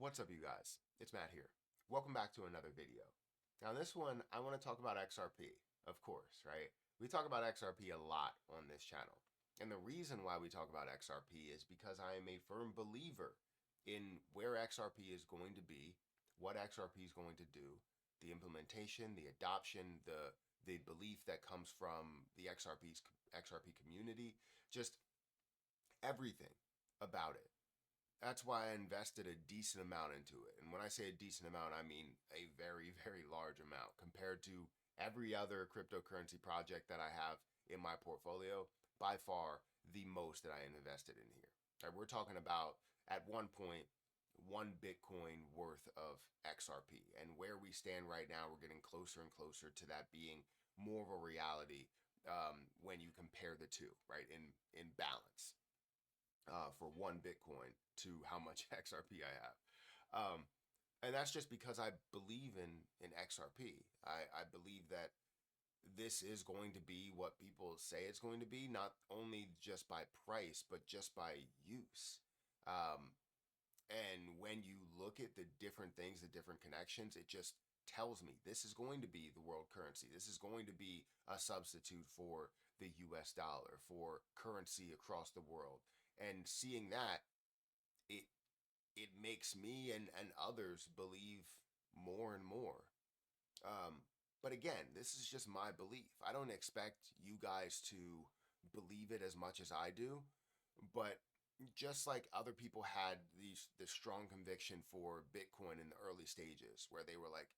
What's up, you guys? It's Matt here. Welcome back to another video. Now, in this one, I want to talk about XRP, of course, right? We talk about XRP a lot on this channel. And the reason why we talk about XRP is because I am a firm believer in where XRP is going to be, what XRP is going to do, the implementation, the adoption, the belief that comes from the XRP community, just everything about it. That's why I invested a decent amount into it. And when I say a decent amount, I mean a very, very large amount compared to every other cryptocurrency project that I have in my portfolio. By far, the most that I invested in here. Right, we're talking about, at one point, 1 Bitcoin worth of XRP. And where we stand right now, we're getting closer and closer to that being more of a reality when you compare the two, right, in balance for 1 Bitcoin to how much XRP I have. And that's just because I believe in XRP. I believe that this is going to be what people say it's going to be, not only just by price, but just by use. And when you look at the different things, the different connections, it just tells me this is going to be the world currency. This is going to be a substitute for the US dollar, for currency across the world. And seeing that, it it makes me and others believe more and more. But again, this is just my belief. I don't expect you guys to believe it as much as I do, but just like other people had this strong conviction for Bitcoin in the early stages, where they were like,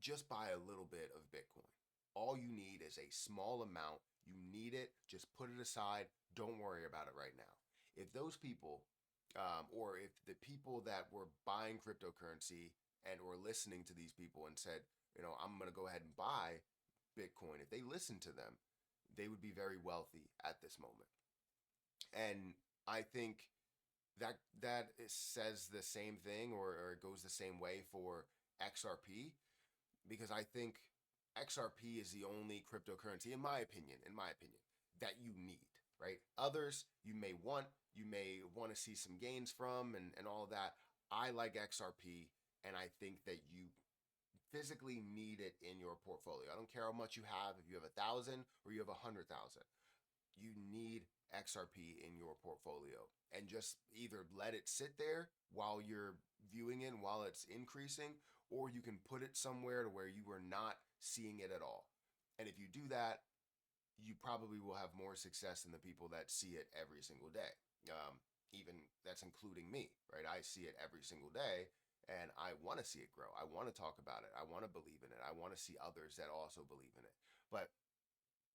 just buy a little bit of Bitcoin. All you need is a small amount. You need it. Just put it aside. Don't worry about it right now. If those people, or if the people that were buying cryptocurrency and were listening to these people and said, I'm going to go ahead and buy Bitcoin, if they listened to them, they would be very wealthy at this moment. And I think that says the same thing, or it goes the same way for XRP, because I think XRP is the only cryptocurrency, in my opinion, that you need, right? Others you may want to see some gains from and all of that. I like XRP, and I think that you physically need it in your portfolio. I don't care how much you have, if you have 1,000 or you have 100,000, you need XRP in your portfolio, and just either let it sit there while you're viewing it while it's increasing, or you can put it somewhere to where you are not seeing it at all. And if you do that, you probably will have more success than the people that see it every single day. Even that's including me, right? I see it every single day, and I want to see it grow. I want to talk about it. I want to believe in it. I want to see others that also believe in it. But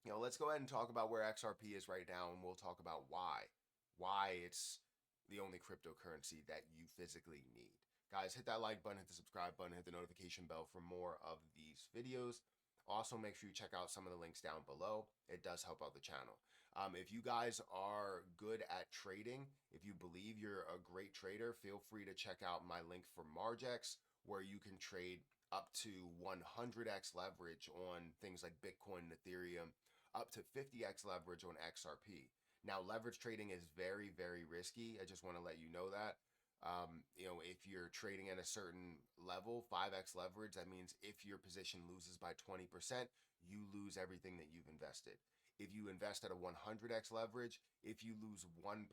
let's go ahead and talk about where XRP is right now, and we'll talk about why it's the only cryptocurrency that you physically need. Guys, hit that like button, hit the subscribe button, hit the notification bell for more of these videos. Also, make sure you check out some of the links down below. It does help out the channel. If you guys are good at trading, if you believe you're a great trader, feel free to check out my link for Margex, where you can trade up to 100x leverage on things like Bitcoin and Ethereum, up to 50x leverage on XRP. Now, leverage trading is very, very risky. I just want to let you know that. If you're trading at a certain level, 5x leverage, that means if your position loses by 20%, you lose everything that you've invested. If you invest at a 100x leverage, if you lose 1%,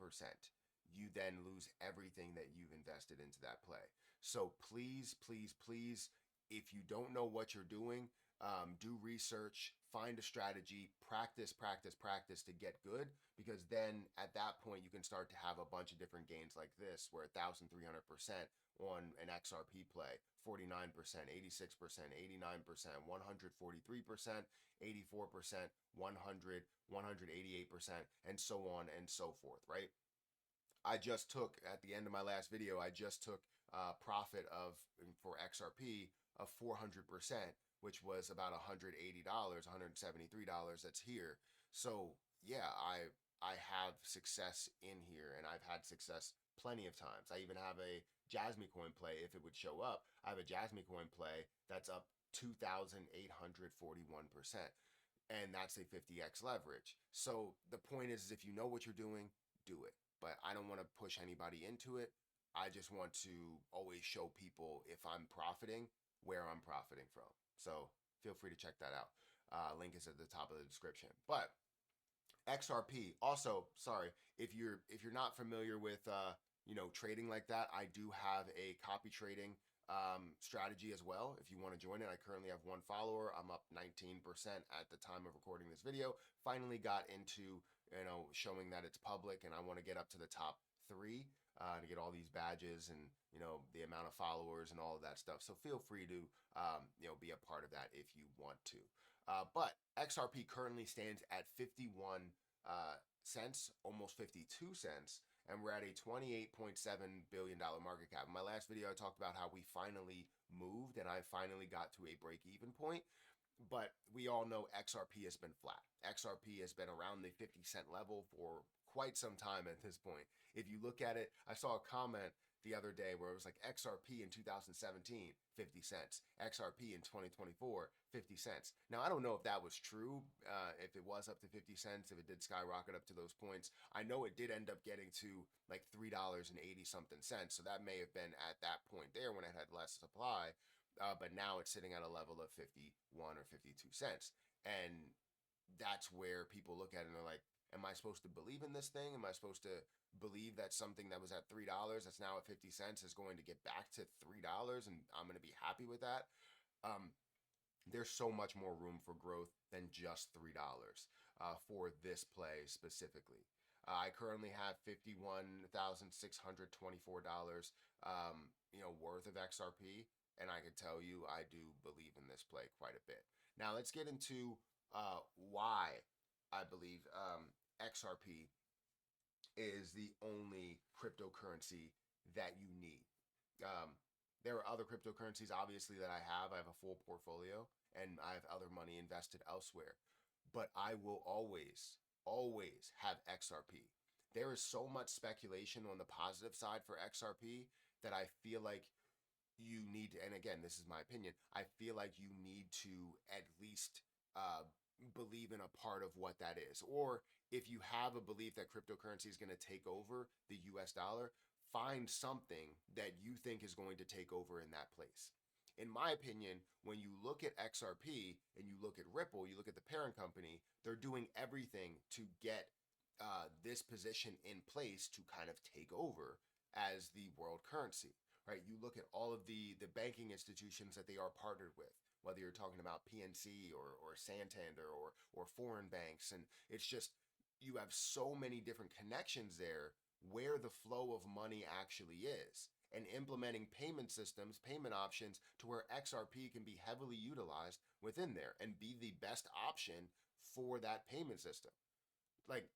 you then lose everything that you've invested into that play. So please, please, please, if you don't know what you're doing, do research, find a strategy, practice, practice, practice to get good, because then at that point you can start to have a bunch of different gains like this, where 1,300% on an XRP play, 49%, 86%, 89%, 143%, 84%, 100, 188%, and so on and so forth, right? I just took, at the end of my last video, I just took profit for XRP of 400%, which was about $180, $173 that's here. So yeah, I have success in here, and I've had success plenty of times. I even have a Jasmy coin play, if it would show up. I have a Jasmy coin play that's up 2,841%. And that's a 50x leverage. So the point is if you know what you're doing, do it. But I don't want to push anybody into it. I just want to always show people if I'm profiting, where I'm profiting from. So feel free to check that out. Link is at the top of the description. But XRP also, sorry, if you're not familiar with trading like that, I do have a copy trading strategy as well. If you want to join it, I currently have one follower. I'm up 19% at the time of recording this video. Finally got into showing that it's public, and I want to get up to the top 3 to get all these badges and the amount of followers and all of that stuff. So feel free to be a part of that if you want to. But XRP currently stands at 51 cents, almost 52 cents, and we're at a $28.7 billion market cap. In my last video, I talked about how we finally moved and I finally got to a break-even point. But we all know XRP has been flat. XRP has been around the 50-cent level for quite some time at this point. If you look at it, I saw a comment the other day where it was like XRP in 2017, 50 cents. XRP in 2024, 50 cents. Now, I don't know if that was true, if it was up to 50 cents, if it did skyrocket up to those points. I know it did end up getting to like $3.80 something cents. So that may have been at that point there when it had less supply. But now it's sitting at a level of 51 or 52 cents. And that's where people look at it and they're like, am I supposed to believe in this thing? Am I supposed to believe that something that was at $3 that's now at 50 cents is going to get back to $3 and I'm going to be happy with that? There's so much more room for growth than just $3 for this play specifically. I currently have $51,624 worth of XRP, and I can tell you I do believe in this play quite a bit. Now let's get into why I believe XRP is the only cryptocurrency that you need. There are other cryptocurrencies, obviously, that I have. I have a full portfolio, and I have other money invested elsewhere. But I will always, always have XRP. There is so much speculation on the positive side for XRP that I feel like you need to, and again, this is my opinion, I feel like you need to at least believe in a part of what that is. Or if you have a belief that cryptocurrency is going to take over the US dollar, find something that you think is going to take over in that place. In my opinion, when you look at XRP and you look at Ripple, you look at the parent company, they're doing everything to get this position in place to kind of take over as the world currency, right? You look at all of the banking institutions that they are partnered with, whether you're talking about PNC or Santander or foreign banks. And it's just, you have so many different connections there where the flow of money actually is, and implementing payment systems, payment options to where XRP can be heavily utilized within there and be the best option for that payment system. Like,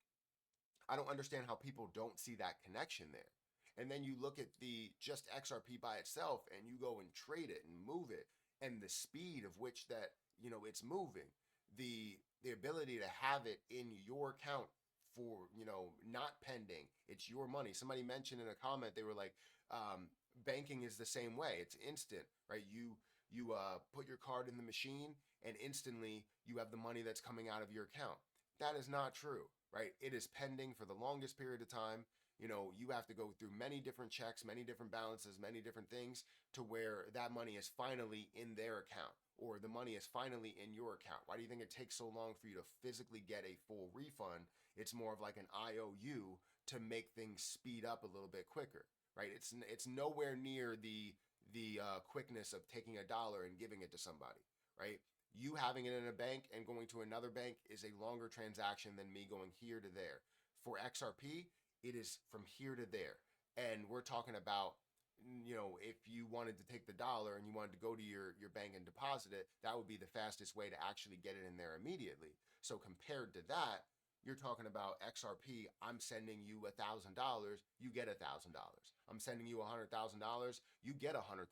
I don't understand how people don't see that connection there. And then you look at the just XRP by itself and you go and trade it and move it, and the speed of which that it's moving, the ability to have it in your account for not pending, it's your money. Somebody mentioned in a comment, they were like, banking is the same way. It's instant, right? You put your card in the machine and instantly you have the money that's coming out of your account. That is not true, right? It is pending for the longest period of time. You have to go through many different checks, many different balances, many different things to where that money is finally in their account, or the money is finally in your account. Why do you think it takes so long for you to physically get a full refund? It's more of like an IOU to make things speed up a little bit quicker, right? It's nowhere near the quickness of taking $1 and giving it to somebody, right? You having it in a bank and going to another bank is a longer transaction than me going here to there. For XRP, it is from here to there. And we're talking about, if you wanted to take the dollar and you wanted to go to your bank and deposit it, that would be the fastest way to actually get it in there immediately. So compared to that, you're talking about XRP, I'm sending you $1,000, you get $1,000. I'm sending you $100,000, you get $100,000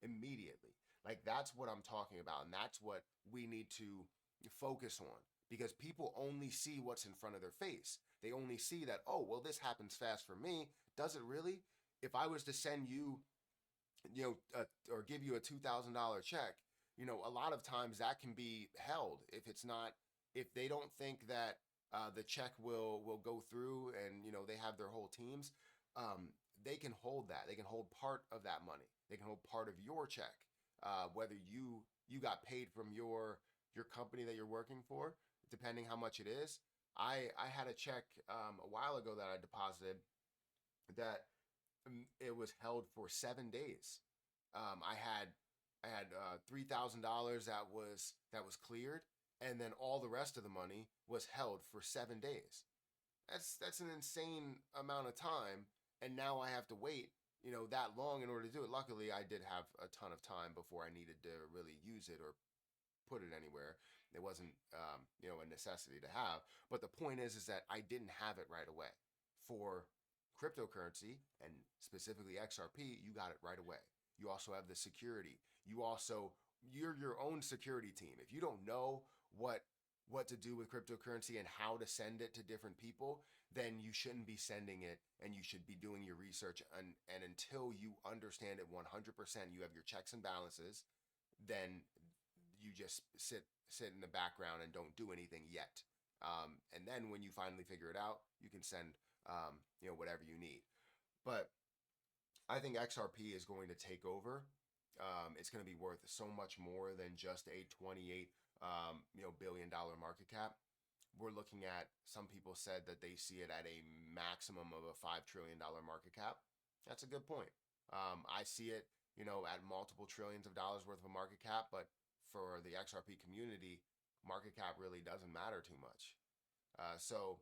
immediately. Like, that's what I'm talking about. And that's what we need to focus on, because people only see what's in front of their face. They only see that, oh, well, this happens fast for me. Does it really? If I was to send you, or give you a $2,000 check, a lot of times that can be held if they don't think that the check will go through, and they have their whole teams. they can hold that. They can hold part of that money. They can hold part of your check, whether you got paid from your company that you're working for, depending how much it is. I had a check a while ago that I deposited that it was held for 7 days. I had $3,000 that was cleared, and then all the rest of the money was held for 7 days. That's an insane amount of time, and now I have to wait that long in order to do it. Luckily, I did have a ton of time before I needed to really use it or put it anywhere. It wasn't a necessity to have. But the point is that I didn't have it right away. For cryptocurrency and specifically XRP, you got it right away. You also have the security. You're your own security team. If you don't know what to do with cryptocurrency and how to send it to different people, then you shouldn't be sending it, and you should be doing your research. And until you understand it 100%, you have your checks and balances, then you just sit in the background and don't do anything yet. And then when you finally figure it out, you can send whatever you need. But I think XRP is going to take over. It's going to be worth so much more than just a 28 billion-dollar market cap. We're looking at, some people said that they see it at a maximum of a $5 trillion market cap. That's a good point. I see it, at multiple trillions of dollars worth of a market cap, but for the XRP community, market cap really doesn't matter too much. So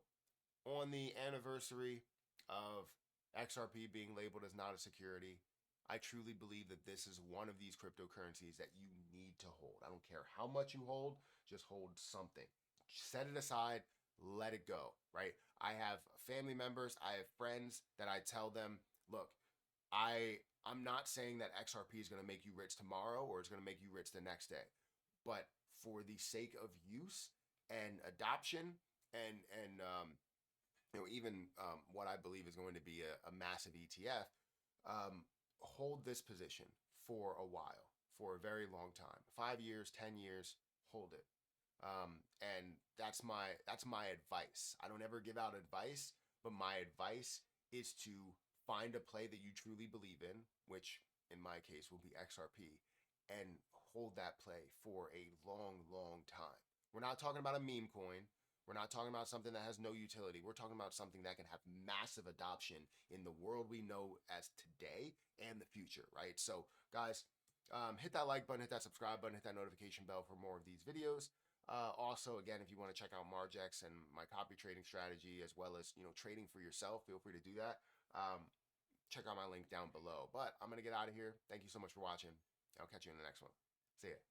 on the anniversary of XRP being labeled as not a security, I truly believe that this is one of these cryptocurrencies that you need to hold. I don't care how much you hold, just hold something. Set it aside, let it go, right? I have family members, I have friends that I tell them, look, I'm not saying that XRP is going to make you rich tomorrow or it's going to make you rich the next day. But for the sake of use and adoption and even what I believe is going to be a massive ETF, hold this position for a while, for a very long time, 5 years, 10 years, hold it. And that's my advice. I don't ever give out advice, but my advice is to find a play that you truly believe in, which in my case will be XRP, and hold that play for a long, long time. We're not talking about a meme coin. We're not talking about something that has no utility. We're talking about something that can have massive adoption in the world we know as today and the future, right? So, guys, hit that like button, hit that subscribe button, hit that notification bell for more of these videos. Also, again, if you want to check out Margex and my copy trading strategy, as well as trading for yourself, feel free to do that. Check out my link down below. But I'm gonna get out of here. Thank you so much for watching. I'll catch you in the next one. See ya.